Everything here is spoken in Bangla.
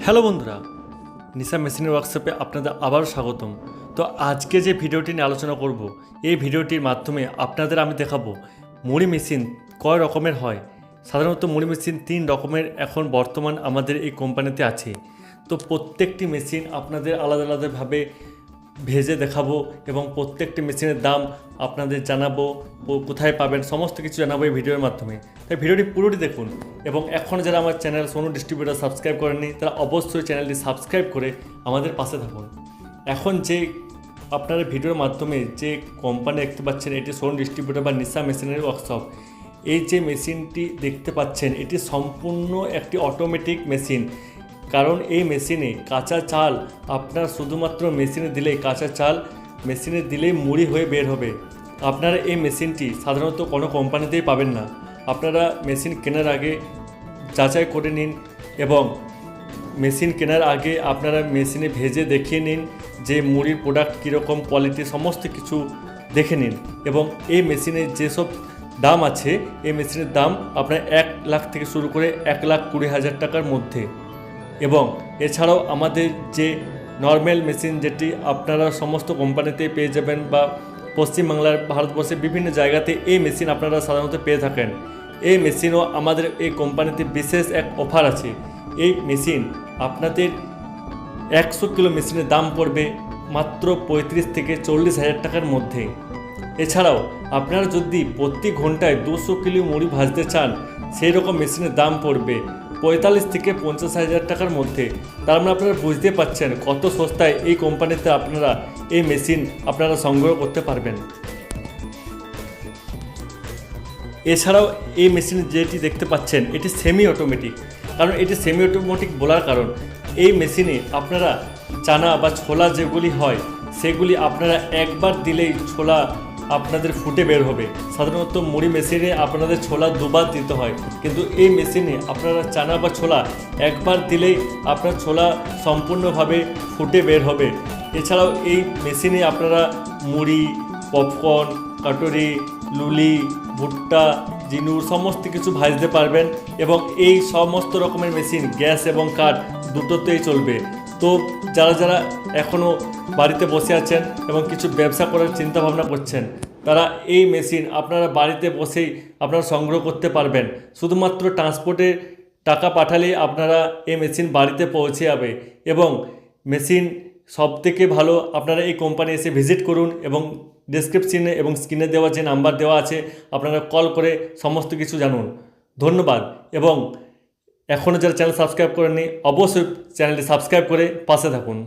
হ্যালো বন্ধুরা, নিশা মেশিনের ওয়ার্কশপে আপনাদের আবারও স্বাগতম। তো আজকে যে ভিডিওটি নিয়ে আলোচনা করব, এই ভিডিওটির মাধ্যমে আপনাদের আমি দেখাবো মুড়ি মেশিন কয় রকমের হয়। সাধারণত মুড়ি মেশিন 3 রকমের এখন বর্তমান আমাদের এই কোম্পানিতে আছে। তো প্রত্যেকটি মেশিন আপনাদের আলাদা আলাদাভাবে ভেজে দেখাবো এবং প্রত্যেকটি মেশিনের দাম আপনাদের জানাবো, কোথায় পাবেন সমস্ত কিছু জানাবো এই ভিডিওর মাধ্যমে। তাই ভিডিওটি পুরোটি দেখুন এবং এখন যারা আমার চ্যানেল সোনু ডিস্ট্রিবিউটার সাবস্ক্রাইব করেননি তারা অবশ্যই চ্যানেলটি সাবস্ক্রাইব করে আমাদের পাশে থাকুন। এখন যে আপনারা ভিডিওর মাধ্যমে যে কোম্পানি দেখতে পাচ্ছেন, এটি সোনু ডিস্ট্রিবিউটার বা নিশা মেশিনের ওয়ার্কশপ। এই যে মেশিনটি দেখতে পাচ্ছেন এটি সম্পূর্ণ একটি অটোমেটিক মেশিন। কারণ এই মেশিনে কাঁচা চাল আপনার শুধুমাত্র মেশিনে দিলেই কাঁচা চাল মেশিনে দিলেই মুড়ি হয়ে বের হবে। আপনারা এই মেশিনটি সাধারণত কোনো কোম্পানিতেই পাবেন না। আপনারা মেশিন কেনার আগে যাচাই করে নিন এবং মেশিন কেনার আগে আপনারা মেশিনে ভেজে দেখিয়ে নিন যে মুড়ির প্রোডাক্ট কীরকম কোয়ালিটি, সমস্ত কিছু দেখে নিন। এবং এই মেশিনের যেসব দাম আছে, এই মেশিনের দাম আপনার 1 লাখ থেকে শুরু করে 1,20,000 টাকার মধ্যে। এবং এছাড়াও আমাদের যে নর্মাল মেশিন যেটি আপনারা সমস্ত কোম্পানিতে পেয়ে যাবেন বা পশ্চিমবাংলার ভারতবর্ষের বিভিন্ন জায়গাতে এই মেশিন আপনারা সাধারণত পেয়ে থাকেন। এই মেশিনও আমাদের এই কোম্পানিতে বিশেষ এক অফার আছে। এই মেশিন আপনাদের 100 কিলো মেশিনের দাম পড়বে মাত্র 35 থেকে 40,000 টাকার মধ্যে। এছাড়াও আপনারা যদি প্রতি ঘন্টায় 200 কিলো মুড়ি ভাজতে চান, সেই রকম মেশিনের দাম পড়বে 45 থেকে 50,000 টাকার মধ্যে। তার মানে আপনারা বুঝতে পারছেন কত সস্তায় এই কোম্পানিতে আপনারা এই মেশিন আপনারা সংগ্রহ করতে পারবেন। এছাড়াও এই মেশিন যেটি দেখতে পাচ্ছেন এটি সেমি অটোমেটিক। কারণ এটি সেমি অটোমেটিক বলার কারণ, এই মেশিনে আপনারা চানা বা ছোলা যেগুলি হয় সেগুলি আপনারা একবার দিলেই ছোলা আপনাদের ফুটে বের হবে। সাধারণত মুড়ি মেশিনে আপনাদের ছোলা দুবার দিতে হয়, কিন্তু এই মেশিনে আপনারা চানা বা ছোলা একবার দিলেই আপনার ছোলা সম্পূর্ণভাবে ফুটে বের হবে। এছাড়াও এই মেশিনে আপনারা মুড়ি, পপকর্ন, কাটরি, লুলি, ভুট্টা, জিনুর সমস্ত কিছু ভাজতে পারবেন। এবং এই সমস্ত রকমের মেশিন গ্যাস এবং কাঠ দুটোতেই চলবে। তো যারা যারা এখনও বাড়িতে বসে আছেন এবং কিছু ব্যবসা করার চিন্তা ভাবনা করছেন, তারা এই মেশিন আপনারা বাড়িতে বসেই আপনারা সংগ্রহ করতে পারবেন। শুধুমাত্র ট্রান্সপোর্টে টাকা পাঠালেই আপনারা এই মেশিন বাড়িতে পৌঁছে যাবে। এবং মেশিন সবথেকে ভালো, আপনারা এই কোম্পানি এসে ভিজিট করুন এবং ডেসক্রিপশনে এবং স্ক্রিনে দেওয়া যে নাম্বার দেওয়া আছে আপনারা কল করে সমস্ত কিছু জানুন। ধন্যবাদ। এবং এখনও যারা চ্যানেল সাবস্ক্রাইব করেননি অবশ্যই চ্যানেলটি সাবস্ক্রাইব করে পাশে থাকুন।